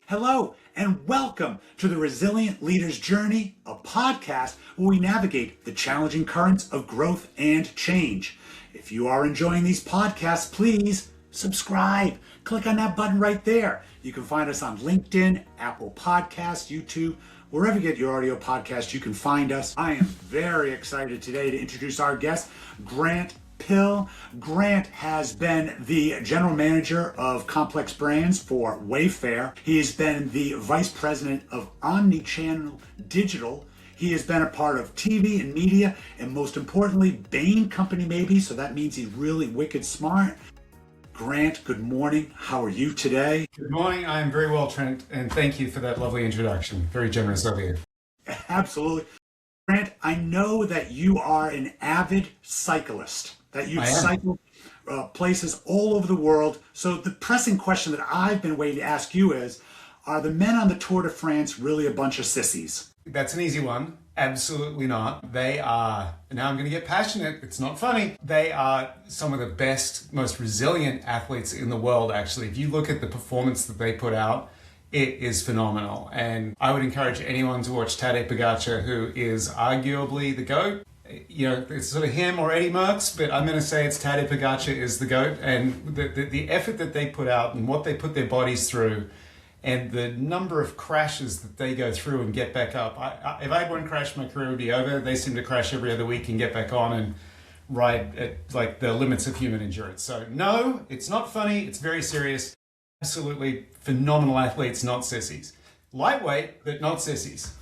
Hello, and welcome to the Resilient Leader's Journey, a podcast where we navigate the challenging currents of growth and change. If you are enjoying these podcasts, please subscribe. Click on that button right there. You can find us on LinkedIn, Apple Podcasts, YouTube, wherever you get your audio podcast, you can find us. I am very excited today to introduce our guest, Grant Pill. Grant has been the general manager of complex brands for Wayfair. He has been the vice president of omnichannel digital. He has been a part of TV and media, and most importantly, Bain Company maybe, so that means he's really wicked smart. Grant, good morning. How are you today? Good morning. I am very well, Trent, and thank you for that lovely introduction. Very generous of you. Absolutely. Grant, I know that you are an avid cyclist, that you've cycled places all over the world. So the pressing question that I've been waiting to ask you is, are the men on the Tour de France really a bunch of sissies? That's an easy one. Absolutely not. They are, now I'm going to get passionate, it's not funny, they are some of the best, most resilient athletes in the world, actually. If you look at the performance that they put out, it is phenomenal. And I would encourage anyone to watch Tadej Pogačar, who is arguably the GOAT. You know, it's sort of him or Eddie Merckx, but I'm going to say it's Tadej Pogačar is the GOAT. And the effort that they put out and what they put their bodies through and the number of crashes that they go through and get back up. If I had one crash, my career would be over. They seem to crash every other week and get back on and ride at like the limits of human endurance. So no, it's not funny. It's very serious. Absolutely phenomenal athletes, not sissies. Lightweight, but not sissies.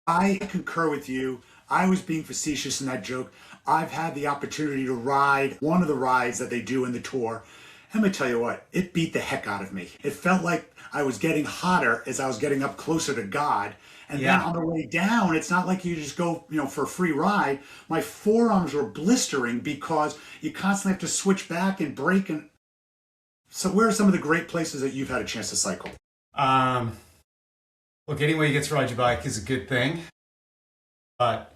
I concur with you. I was being facetious in that joke. I've had the opportunity to ride one of the rides that they do in the tour. And let me tell you what, it beat the heck out of me. It felt like I was getting hotter as I was getting up closer to God. And then on the way down, it's not like you just go, for a free ride. My forearms were blistering because you constantly have to switch back and brake. And so where are some of the great places that you've had a chance to cycle? Look, anywhere you get to ride your bike is a good thing. But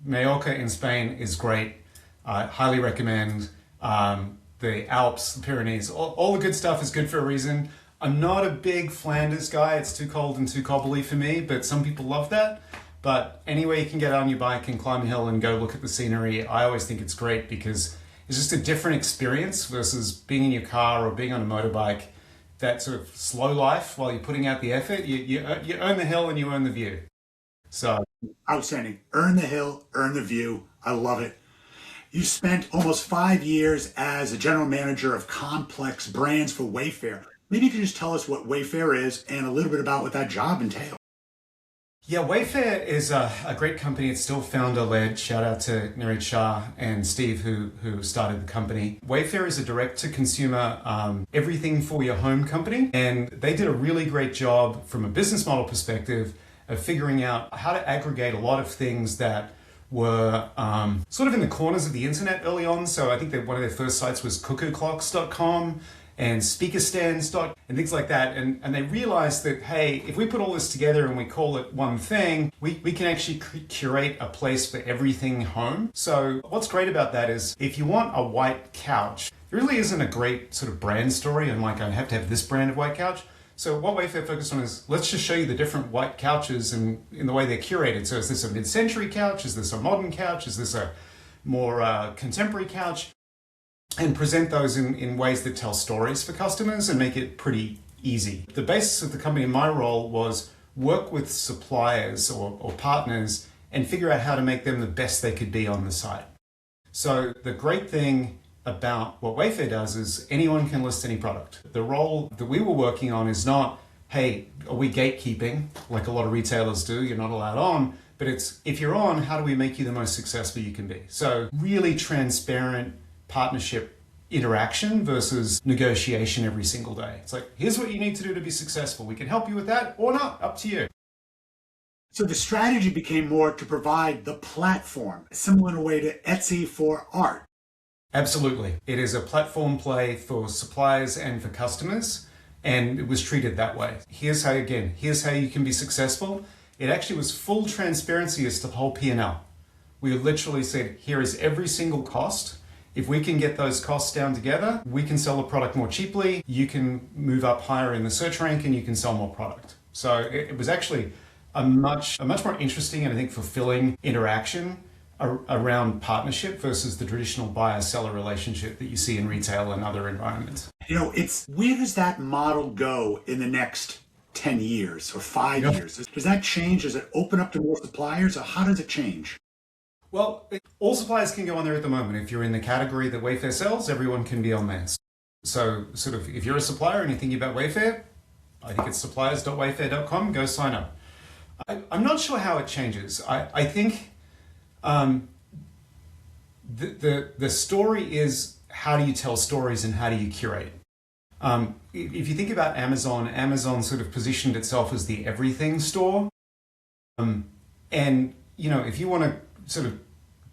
Mallorca in Spain is great. Highly recommend. The Alps, the Pyrenees, all the good stuff is good for a reason. I'm not a big Flanders guy. It's too cold and too cobbly for me, but some people love that. But anyway, you can get on your bike and climb a hill and go look at the scenery. I always think it's great because it's just a different experience versus being in your car or being on a motorbike. That sort of slow life while you're putting out the effort, you earn the hill and you earn the view. So outstanding. Earn the hill, earn the view. I love it. You spent almost 5 years as a general manager of complex brands for Wayfair. Maybe you could just tell us what Wayfair is and a little bit about what that job entails. Yeah, Wayfair is a great company. It's still founder-led. Shout out to Niraj Shah and Steve who started the company. Wayfair is a direct-to-consumer, everything for your home company. And they did a really great job from a business model perspective of figuring out how to aggregate a lot of things that were sort of in the corners of the internet early on. So I think that one of their first sites was cuckooClocks.com and speakerstands.com and things like that. And they realized that, hey, if we put all this together and we call it one thing, we can actually curate a place for everything home. So what's great about that is if you want a white couch, there really isn't a great sort of brand story and like I have to have this brand of white couch. So what Wayfair focused on is, let's just show you the different white couches and in the way they're curated. So is this a mid-century couch? Is this a modern couch? Is this a more contemporary couch? And present those in ways that tell stories for customers and make it pretty easy. The basis of the company in my role was work with suppliers or partners and figure out how to make them the best they could be on the site. So the great thing about what Wayfair does is anyone can list any product. The role that we were working on is not, hey, are we gatekeeping like a lot of retailers do, you're not allowed on, but it's if you're on, how do we make you the most successful you can be? So really transparent partnership interaction versus negotiation every single day. It's like, here's what you need to do to be successful. We can help you with that or not, up to you. So the strategy became more to provide the platform, similar in a way to Etsy for art. Absolutely. It is a platform play for suppliers and for customers, and it was treated that way. Here's how you can be successful. It actually was full transparency as to the whole P&L. We literally said, here is every single cost. If we can get those costs down together, we can sell the product more cheaply, you can move up higher in the search rank, and you can sell more product. So it was actually a much more interesting and I think fulfilling interaction around partnership versus the traditional buyer-seller relationship that you see in retail and other environments. Where does that model go in the next 10 years or 5 years? Does that change? Does it open up to more suppliers, or how does it change? Well, all suppliers can go on there at the moment. If you're in the category that Wayfair sells, everyone can be on there. So sort of if you're a supplier and you're thinking about Wayfair, I think it's suppliers.wayfair.com, go sign up. I'm not sure how it changes. I think the story is, how do you tell stories and how do you curate? If you think about Amazon sort of positioned itself as the everything store. And, if you want to sort of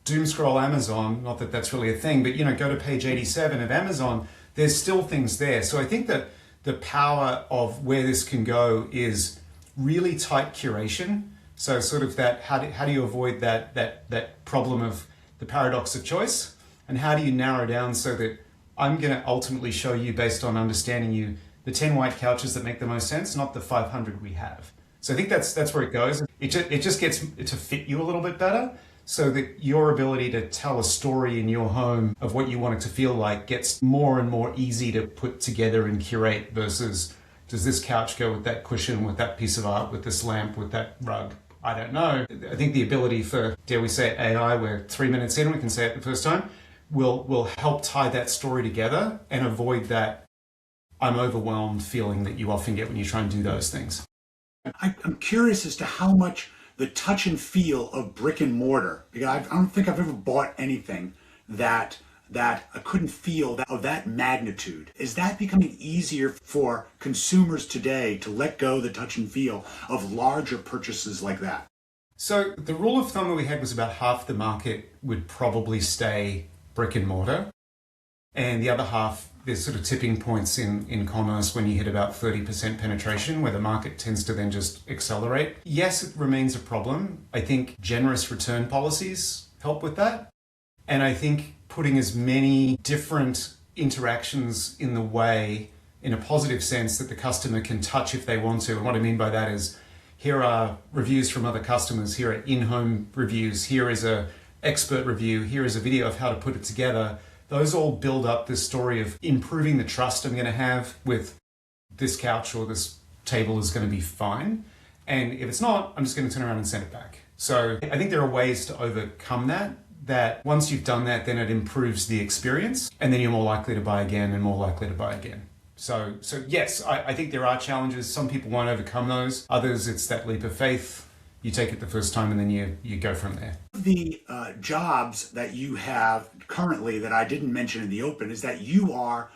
doom scroll Amazon, not that that's really a thing, but, go to page 87 of Amazon, there's still things there. So I think that the power of where this can go is really tight curation. So sort of that, how do you avoid that problem of the paradox of choice? And how do you narrow down so that I'm going to ultimately show you, based on understanding you, the 10 white couches that make the most sense, not the 500 we have. So I think that's where it goes. It just gets to fit you a little bit better, so that your ability to tell a story in your home of what you want it to feel like gets more and more easy to put together and curate versus, does this couch go with that cushion, with that piece of art, with this lamp, with that rug? I don't know. I think the ability for, dare we say, AI, where 3 minutes in, we can say it the first time, will help tie that story together and avoid that I'm overwhelmed feeling that you often get when you try and do those things. I'm curious as to how much the touch and feel of brick and mortar, because I don't think I've ever bought anything that I couldn't feel of that magnitude. Is that becoming easier for consumers today to let go the touch and feel of larger purchases like that? So the rule of thumb that we had was about half the market would probably stay brick and mortar, and the other half, there's sort of tipping points in commerce when you hit about 30% penetration, where the market tends to then just accelerate. Yes, it remains a problem. I think generous return policies help with that. And I think putting as many different interactions in the way, in a positive sense, that the customer can touch if they want to. And what I mean by that is, here are reviews from other customers, here are in-home reviews, here is a expert review, here is a video of how to put it together. Those all build up this story of improving the trust I'm going to have with this couch or this table is going to be fine. And if it's not, I'm just going to turn around and send it back. So I think there are ways to overcome that once you've done that, then it improves the experience, and then you're more likely to buy again and more likely to buy again. So yes, I think there are challenges. Some people won't overcome those. Others, it's that leap of faith. You take it the first time and then you go from there. The jobs that you have currently that I didn't mention in the open is that you are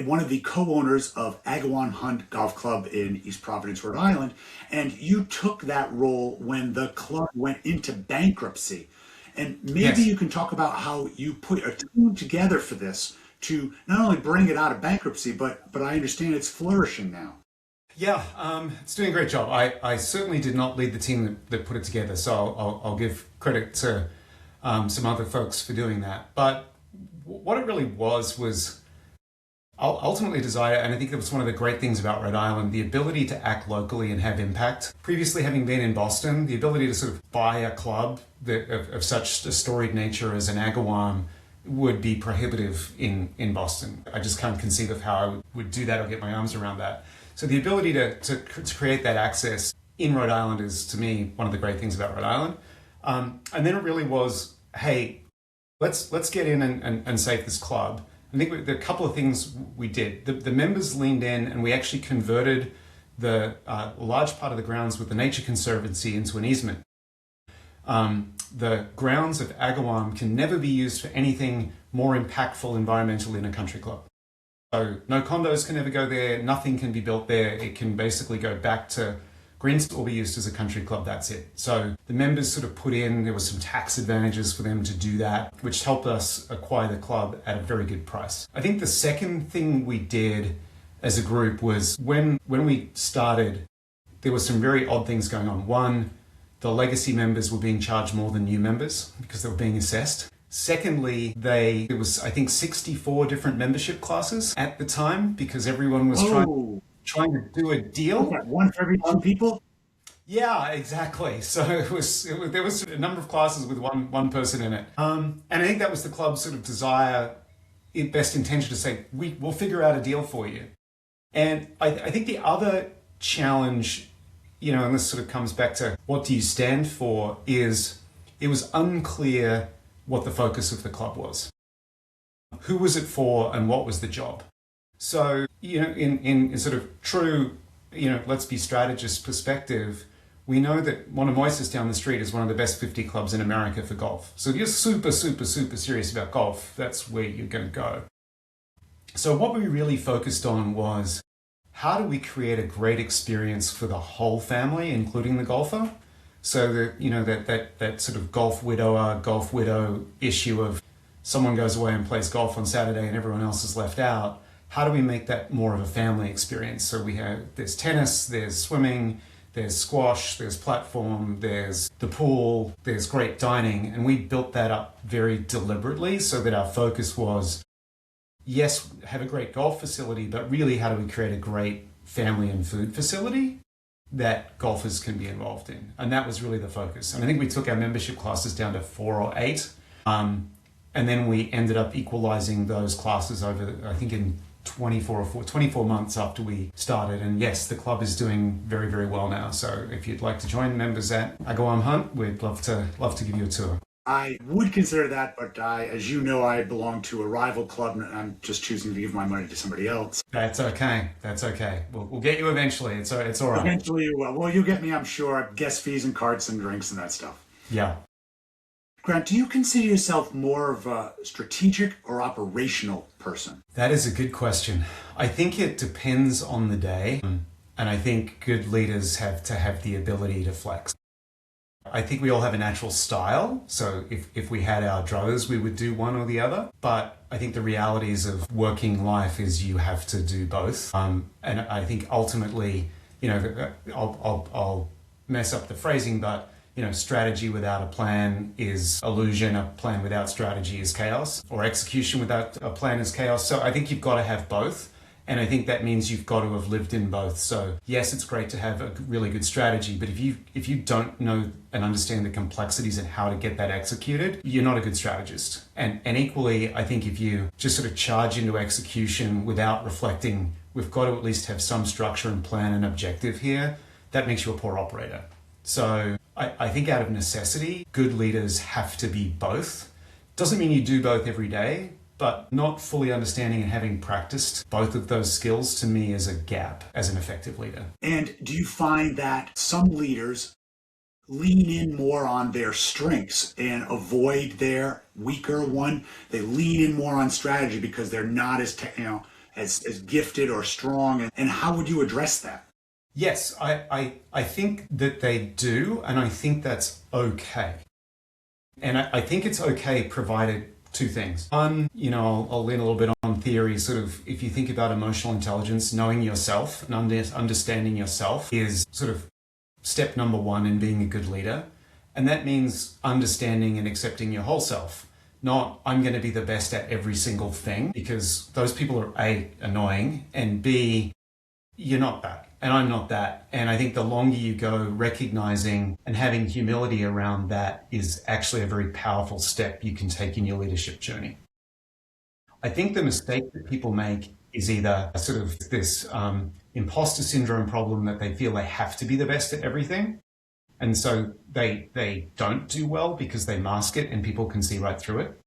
one of the co-owners of Agawam Golf Club in East Providence, Rhode Island, and you took that role when the club went into bankruptcy. And maybe you can talk about how you put a team together for this to not only bring it out of bankruptcy, but I understand it's flourishing now. Yeah, it's doing a great job. I certainly did not lead the team that put it together, so I'll give credit to some other folks for doing that. But what it really was ultimately desire, and I think that was one of the great things about Rhode Island, the ability to act locally and have impact. Previously, having been in Boston, the ability to sort of buy a club of such a storied nature as an Agawam would be prohibitive in Boston. I just can't conceive of how I would do that or get my arms around that. So the ability to create that access in Rhode Island is, to me, one of the great things about Rhode Island. And then it really was, hey, let's get in and save this club. I think there are a couple of things we did. The members leaned in, and we actually converted the large part of the grounds with the Nature Conservancy into an easement. The grounds of Agawam can never be used for anything more impactful environmentally in a country club. So no condos can ever go there, nothing can be built there. It can basically go back to greens or be used as a country club, that's it. So the members sort of put in, there was some tax advantages for them to do that, which helped us acquire the club at a very good price. I think the second thing we did as a group was when we started, there were some very odd things going on. One, the legacy members were being charged more than new members because they were being assessed. Secondly, there was, I think, 64 different membership classes at the time because everyone was trying to do a deal. What's that, one for every two people? Yeah, exactly. So there was a number of classes with one person in it. And I think that was the club's sort of desire, best intention to say, we'll figure out a deal for you. And I think the other challenge, and this sort of comes back to what do you stand for, is it was unclear what the focus of the club was. Who was it for and what was the job? So, in sort of true, let's be strategist perspective, we know that Moisés down the street is one of the best 50 clubs in America for golf. So if you're super, super, super serious about golf, that's where you're going to go. So what we really focused on was how do we create a great experience for the whole family, including the golfer? So that, that sort of golf widow issue of someone goes away and plays golf on Saturday and everyone else is left out. How do we make that more of a family experience? So there's tennis, there's swimming, there's squash, there's platform, there's the pool, there's great dining. And we built that up very deliberately so that our focus was, yes, have a great golf facility, but really how do we create a great family and food facility that golfers can be involved in? And that was really the focus. And I think we took our membership classes down to 4 or 8. And then we ended up equalizing those classes over, I think, in 24 months after we started. And yes, the club is doing very, very well now. So if you'd like to join members at Agawam Hunt, we'd love to give you a tour. I would consider that, but as you know, I belong to a rival club and I'm just choosing to give my money to somebody else. That's okay. We'll get you eventually. It's all right. Eventually you will. Well, you'll get me, I'm sure. Guest fees and carts and drinks and that stuff. Yeah. Grant, do you consider yourself more of a strategic or operational person? That is a good question. I think it depends on the day. And I think good leaders have to have the ability to flex. I think we all have a natural style. So if we had our druthers, we would do one or the other. But I think the realities of working life is you have to do both. And I think ultimately, I'll mess up the phrasing, but strategy without a plan is illusion. A plan without strategy is chaos, or execution without a plan is chaos. So I think you've got to have both. And I think that means you've got to have lived in both. So yes, it's great to have a really good strategy, but if you don't know and understand the complexities and how to get that executed, you're not a good strategist. And equally, I think if you just sort of charge into execution without reflecting, we've got to at least have some structure and plan and objective here, that makes you a poor operator. So I think out of necessity, good leaders have to be both. Doesn't mean you do both every day, but not fully understanding and having practiced both of those skills to me is a gap as an effective leader. And do you find that some leaders lean in more on their strengths and avoid their weaker one? They lean in more on strategy because they're not as as gifted or strong. And how would you address that? Yes, I think that they do, and I think that's okay. And I think it's okay provided two things. One, I'll lean a little bit on theory, sort of, if you think about emotional intelligence, knowing yourself and understanding yourself is sort of step number 1 in being a good leader. And that means understanding and accepting your whole self. Not, I'm going to be the best at every single thing, because those people are A, annoying, and B, you're not that. And I'm not that. And I think the longer you go, recognizing and having humility around that is actually a very powerful step you can take in your leadership journey. I think the mistake that people make is either sort of this imposter syndrome problem that they feel they have to be the best at everything. And so they don't do well because they mask it and people can see right through it.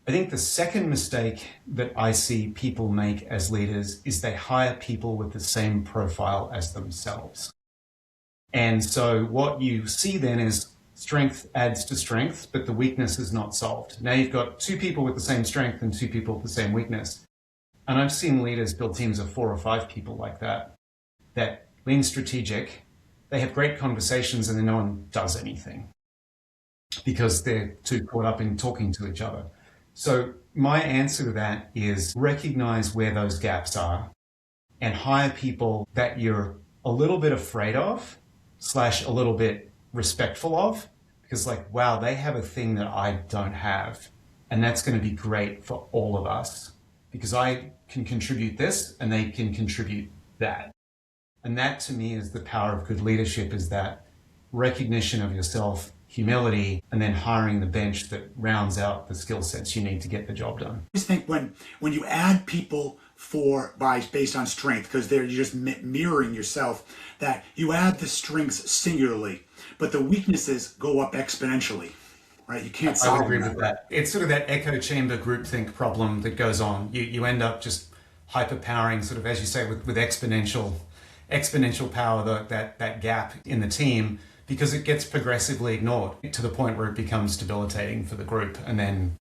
I think the second mistake that I see people make as leaders is they hire people with the same profile as themselves. And so what you see then is strength adds to strength, but the weakness is not solved. Now you've got 2 people with the same strength and 2 people with the same weakness. And I've seen leaders build teams of 4 or 5 people like that lean strategic. They have great conversations and then no one does anything because they're too caught up in talking to each other. So my answer to that is recognize where those gaps are and hire people that you're a little bit afraid of / a little bit respectful of, because wow, they have a thing that I don't have. And that's going to be great for all of us because I can contribute this and they can contribute that. And that to me is the power of good leadership, is that recognition of yourself, humility, and then hiring the bench that rounds out the skill sets you need to get the job done. I just think when you add people based on strength, because you're just mirroring yourself, that you add the strengths singularly, but the weaknesses go up exponentially. Right? You can't solve I would agree with that. It's sort of that echo chamber groupthink problem that goes on. You end up just hyperpowering, sort of, as you say, with exponential power, that gap in the team, because it gets progressively ignored to the point where it becomes debilitating for the group, and then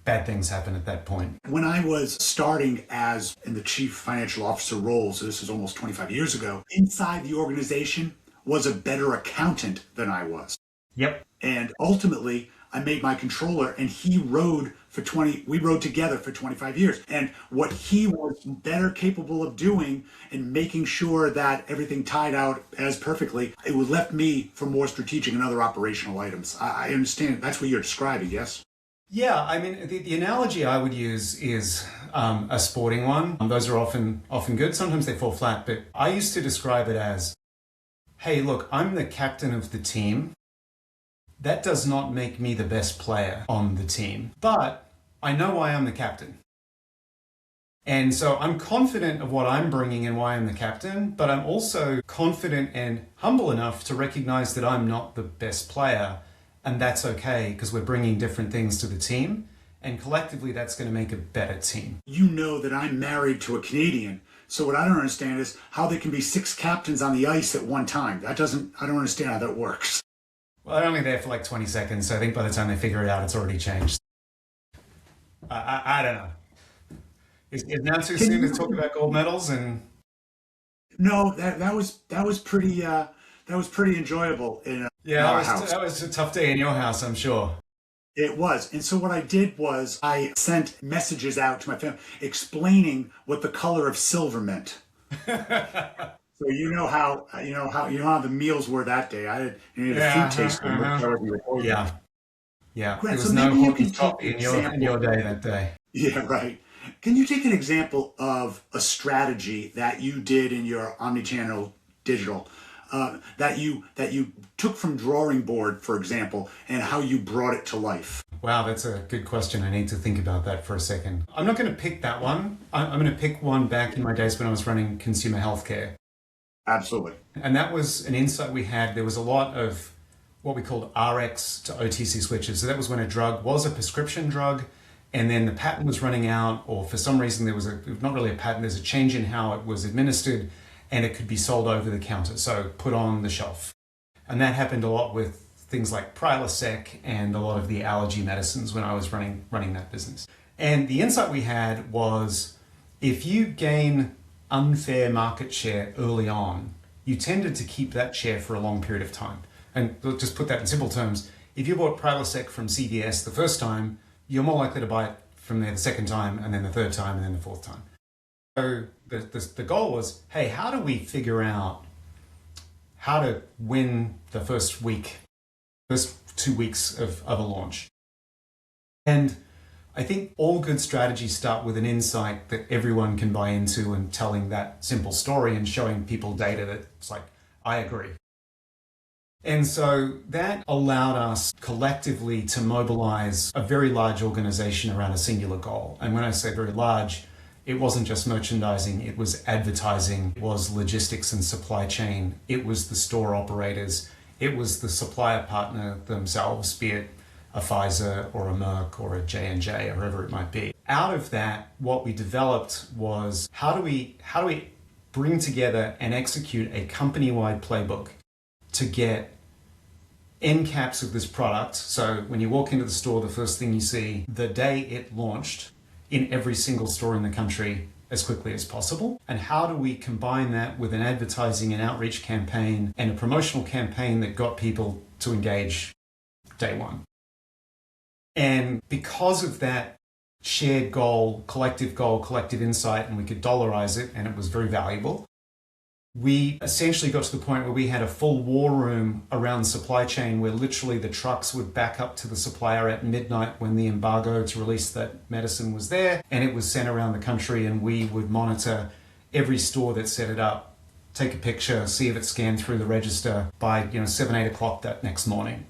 bad things happen at that point. When I was starting as in the chief financial officer role, so this is almost 25 years ago, inside the organization was a better accountant than I was. Yep. And ultimately, I made my controller, and we rode together for 25 years. And what he was better capable of doing and making sure that everything tied out as perfectly, it would left me for more strategic and other operational items. I understand that's what you're describing, yes? Yeah, I mean, the analogy I would use is a sporting one. Those are often good. Sometimes they fall flat, but I used to describe it as, hey, look, I'm the captain of the team. That does not make me the best player on the team, but I know why I'm the captain. And so I'm confident of what I'm bringing and why I'm the captain, but I'm also confident and humble enough to recognize that I'm not the best player. And that's okay, because we're bringing different things to the team, and collectively that's going to make a better team. You know that I'm married to a Canadian, so what I don't understand is how there can be 6 captains on the ice at one time. I don't understand how that works. Well, they're only there for like 20 seconds, so I think by the time they figure it out, it's already changed. I don't know. Is now too soon to talk about gold medals? And no, that was pretty enjoyable in our house. That was a tough day in your house, I'm sure. It was. And so what I did was I sent messages out to my family explaining what the color of silver meant. So you know how the meals were that day. I needed a food taster. Yeah. Grant, there was so no maybe you hot can and top take in your day that day. Yeah, right. Can you take an example of a strategy that you did in your omnichannel digital that you took from drawing board, for example, and how you brought it to life? Wow, that's a good question. I need to think about that for a second. I'm not going to pick that one. I'm going to pick one back in my days when I was running consumer healthcare. Absolutely. And that was an insight we had. There was a lot of what we called RX to OTC switches. So that was when a drug was a prescription drug, and then the patent was running out, or for some reason there was not really a patent, there's a change in how it was administered, and it could be sold over the counter, so put on the shelf. And that happened a lot with things like Prilosec and a lot of the allergy medicines when I was running that business. And the insight we had was, if you gain unfair market share early on, you tended to keep that share for a long period of time. And we'll just put that in simple terms. If you bought Prilosec from CVS the first time, you're more likely to buy it from there the second time, and then the third time, and then the fourth time. So the goal was, hey, how do we figure out how to win the first 2 weeks of a launch? And I think all good strategies start with an insight that everyone can buy into, and telling that simple story and showing people data that's like, I agree. And so that allowed us collectively to mobilize a very large organization around a singular goal. And when I say very large, it wasn't just merchandising, it was advertising, it was logistics and supply chain, it was the store operators, it was the supplier partner themselves, be it a Pfizer or a Merck or a J&J or whoever it might be. Out of that, what we developed was how do we bring together and execute a company-wide playbook to get end caps of this product. So when you walk into the store, the first thing you see the day it launched in every single store in the country as quickly as possible. And how do we combine that with an advertising and outreach campaign and a promotional campaign that got people to engage day one? And because of that shared goal, collective insight, and we could dollarize it, and it was very valuable, we essentially got to the point where we had a full war room around the supply chain where literally the trucks would back up to the supplier at midnight when the embargo to release that medicine was there, and it was sent around the country, and we would monitor every store that set it up, take a picture, see if it scanned through the register by 7, 8 o'clock that next morning.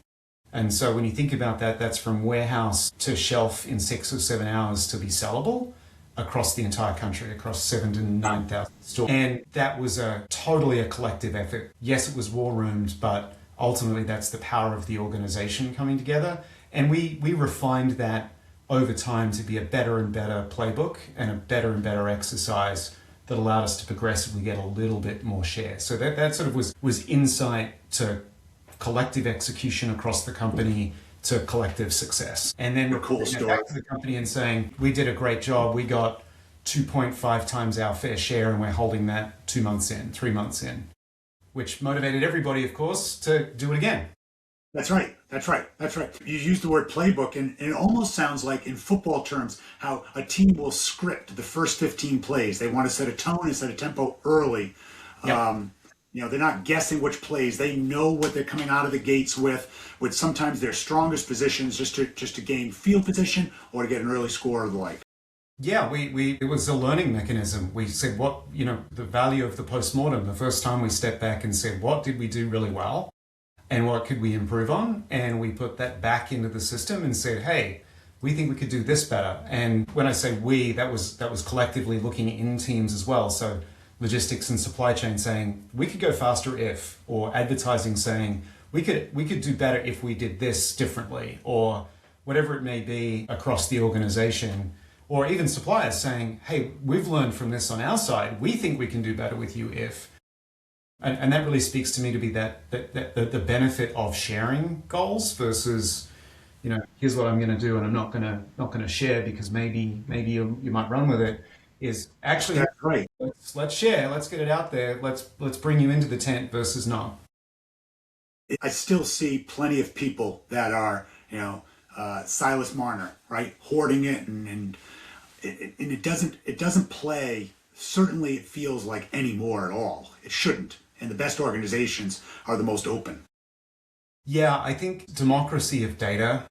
And so when you think about that, that's from warehouse to shelf in 6 or 7 hours to be sellable across the entire country, across 7,000 to 9,000 stores. And that was totally a collective effort. Yes, it was war roomed, but ultimately that's the power of the organization coming together. And we refined that over time to be a better and better playbook and a better and better exercise that allowed us to progressively get a little bit more share. So that sort of was insight to collective execution across the company to collective success. And then cool back to the company and saying, we did a great job. We got 2.5 times our fair share, and we're holding that 2 months in, 3 months in, which motivated everybody, of course, to do it again. That's right. You use the word playbook, and it almost sounds like in football terms, how a team will script the first 15 plays. They want to set a tone and set a tempo early. Yep. They're not guessing which plays. They know what they're coming out of the gates with sometimes their strongest positions just to gain field position or to get an early score or the like. Yeah, it was a learning mechanism. We said the value of the postmortem. The first time we stepped back and said, what did we do really well? And what could we improve on? And we put that back into the system and said, hey, we think we could do this better. And when I say we, that was collectively looking in teams as well. So logistics and supply chain saying, we could go faster if, or advertising saying, we could do better if we did this differently, or whatever it may be across the organization, or even suppliers saying, hey, we've learned from this on our side. We think we can do better with you if. And that really speaks to me to be that the benefit of sharing goals versus, here's what I'm going to do and I'm not going to share because maybe you might run with it. Is actually, that's right. Let's share. Let's get it out there. Let's bring you into the tent versus not. I still see plenty of people that are Silas Marner, right, hoarding it, and it doesn't play. Certainly, it feels like anymore at all. It shouldn't. And the best organizations are the most open. Yeah, I think democracy of data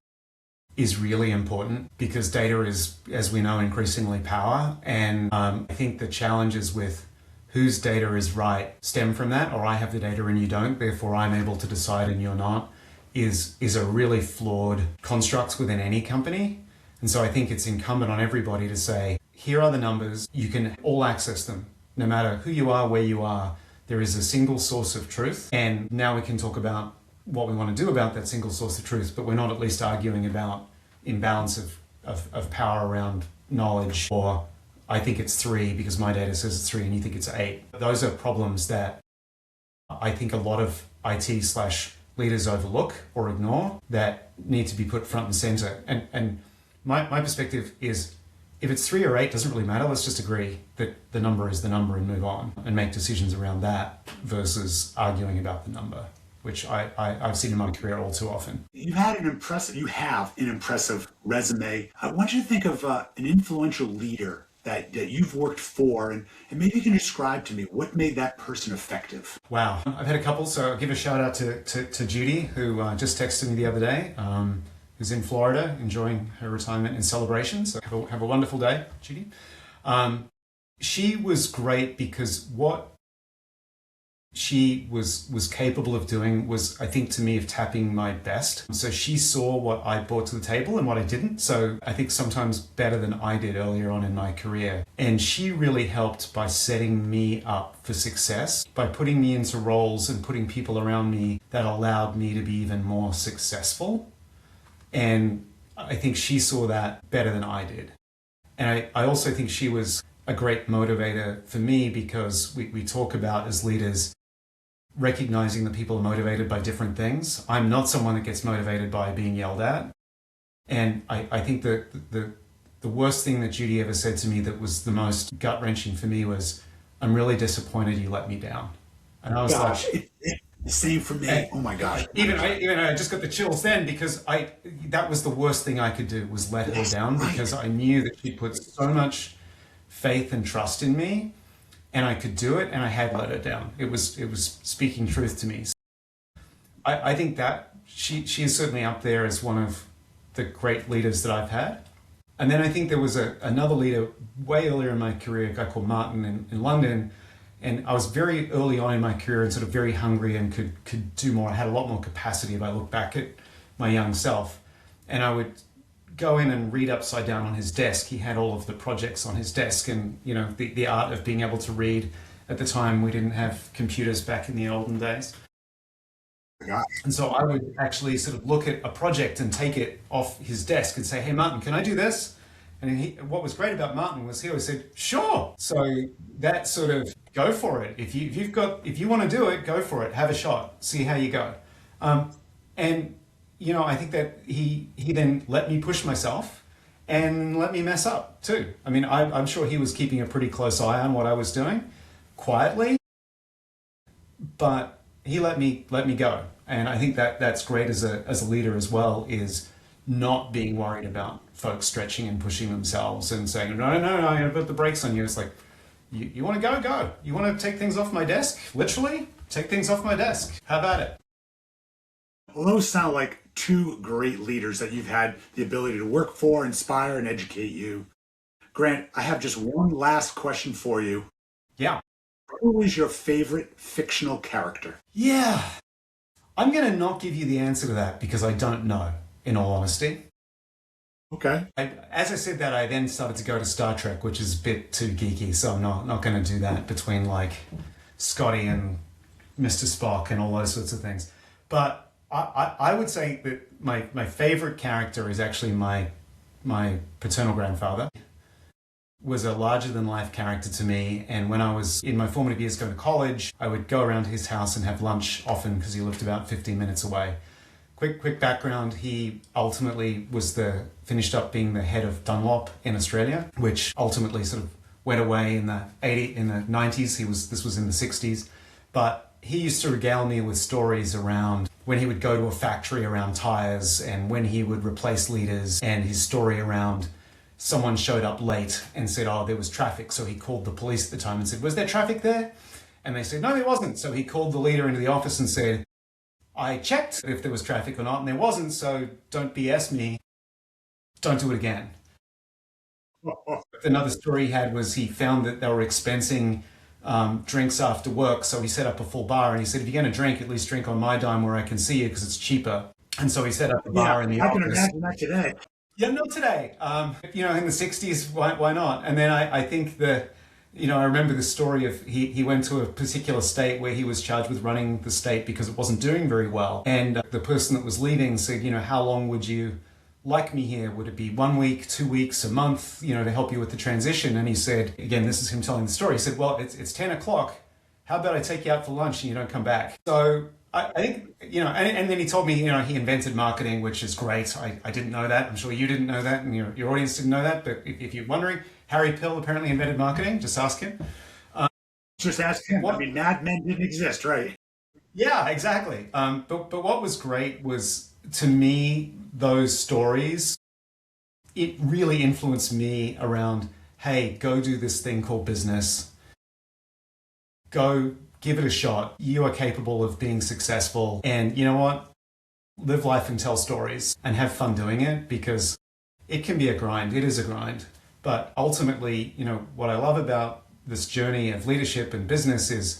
is really important because data is, as we know, increasingly power. And I think the challenges with whose data is right stem from that, or I have the data and you don't, therefore I'm able to decide and you're not, is a really flawed construct within any company. And so I think it's incumbent on everybody to say, here are the numbers, you can all access them, no matter who you are, where you are. There is a single source of truth. And now we can talk about what we want to do about that single source of truth, but we're not at least arguing about imbalance of power around knowledge, or I think it's 3 because my data says it's 3 and you think it's 8. Those are problems that I think a lot of IT/leaders overlook or ignore that need to be put front and center. And my perspective is, if it's 3 or 8, doesn't really matter. Let's just agree that the number is the number and move on and make decisions around that versus arguing about the number, which I've seen in my career all too often. You have an impressive resume. I want you to think of an influential leader that you've worked for, and maybe you can describe to me what made that person effective. Wow. I've had a couple, so I'll give a shout out to Judy, who just texted me the other day, who's in Florida enjoying her retirement and celebration. So have a wonderful day, Judy. She was great because what she was capable of doing was, I think, to me, of tapping my best. So she saw what I brought to the table and what I didn't. So I think sometimes better than I did earlier on in my career. And she really helped by setting me up for success, by putting me into roles and putting people around me that allowed me to be even more successful. And I think she saw that better than I did. And I also think she was a great motivator for me because we talk about, as leaders, recognizing that people are motivated by different things. I'm not someone that gets motivated by being yelled at. And I think that the worst thing that Judy ever said to me that was the most gut-wrenching for me was, I'm really disappointed you let me down. And I was same for me. Oh my gosh. Even I just got the chills then because that was the worst thing I could do, was let her down, because I knew that she put so much faith and trust in me. and I could do it, and I had let her down. It was speaking truth to me. I think that she is certainly up there as one of the great leaders that I've had. And then I think there was another leader way earlier in my career, a guy called Martin in London. And I was very early on in my career and sort of very hungry and could do more. I had a lot more capacity if I look back at my young self. And I would go in and read upside down on his desk. He had all of the projects on his desk, and the art of being able to read. At the time, we didn't have computers back in the olden days. And so I would actually sort of look at a project and take it off his desk and say, "Hey, Martin, can I do this?" And what was great about Martin was he always said, "Sure." So that sort of, go for it. If you want to do it, go for it. Have a shot. See how you go. And I think that he then let me push myself and let me mess up too. I mean, I'm sure he was keeping a pretty close eye on what I was doing quietly, but he let me go. And I think that that's great as a leader as well, is not being worried about folks stretching and pushing themselves and saying, no, I'm going to put the brakes on you. It's like, you want to go. You want to take things off my desk? Literally, take things off my desk. How about it? Well, those sound like two great leaders that you've had the ability to work for, inspire, and educate you. Grant, I have just one last question for you. Yeah. Who is your favorite fictional character? Yeah. I'm going to not give you the answer to that because I don't know, in all honesty. Okay. As I said that, I then started to go to Star Trek, which is a bit too geeky, so I'm not going to do that between like Scotty and Mr. Spock and all those sorts of things. But I would say that my favorite character is actually my paternal grandfather. Was a larger-than-life character to me, and when I was in my formative years going to college, I would go around to his house and have lunch often because he lived about 15 minutes away. Quick background, he ultimately finished up being the head of Dunlop in Australia, which ultimately sort of went away in the 90s. This was in the 60s, but he used to regale me with stories around when he would go to a factory around tires and when he would replace leaders, and his story around someone showed up late and said, "Oh, there was traffic." So he called the police at the time and said, "Was there traffic there?" And they said, "No, there wasn't." So he called the leader into the office and said, "I checked if there was traffic or not, and there wasn't, so don't BS me. Don't do it again." Another story he had was he found that they were expensing drinks after work, so he set up a full bar, and he said, "If you're going to drink, at least drink on my dime where I can see you because it's cheaper." And so he set up a bar in the office. I can imagine that today. Yeah, not today. In the 60s, why not? And then I think that, I remember the story of he went to a particular state where he was charged with running the state because it wasn't doing very well. And the person that was leaving said, "How long would you like me here? Would it be 1 week, 2 weeks, a month, to help you with the transition?" And he said, again, this is him telling the story. He said, "Well, it's 10 o'clock. How about I take you out for lunch and you don't come back?" So I think, and then he told me, he invented marketing, which is great. I didn't know that. I'm sure you didn't know that, and your audience didn't know that. But if you're wondering, Harry Pill apparently invented marketing. Just ask him. Just ask him. Mad Men didn't exist, right? Yeah, exactly. But what was great was, to me, those stories, it really influenced me around, hey, go do this thing called business. Go give it a shot. You are capable of being successful. And you know what? Live life and tell stories and have fun doing it, because it can be a grind. It is a grind. But ultimately, what I love about this journey of leadership and business is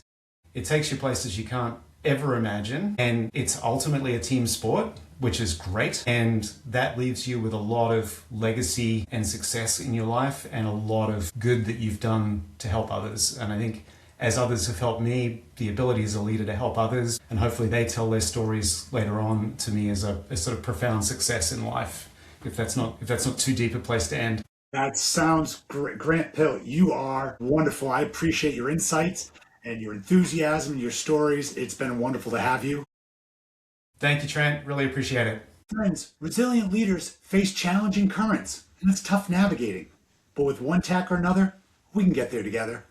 it takes you places you can't ever imagine. And it's ultimately a team sport, which is great. And that leaves you with a lot of legacy and success in your life and a lot of good that you've done to help others. And I think as others have helped me, the ability as a leader to help others, and hopefully they tell their stories later on to me as a sort of profound success in life, if that's not too deep a place to end. That sounds great. Grant Pill, you are wonderful. I appreciate your insights and your enthusiasm, your stories. It's been wonderful to have you. Thank you, Trent. Really appreciate it. Friends, resilient leaders face challenging currents, and it's tough navigating. But with one tack or another, we can get there together.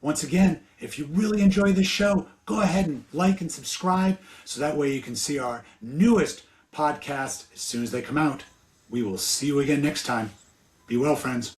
Once again, if you really enjoy this show, go ahead and like and subscribe so that way you can see our newest podcast as soon as they come out. We will see you again next time. Be well, friends.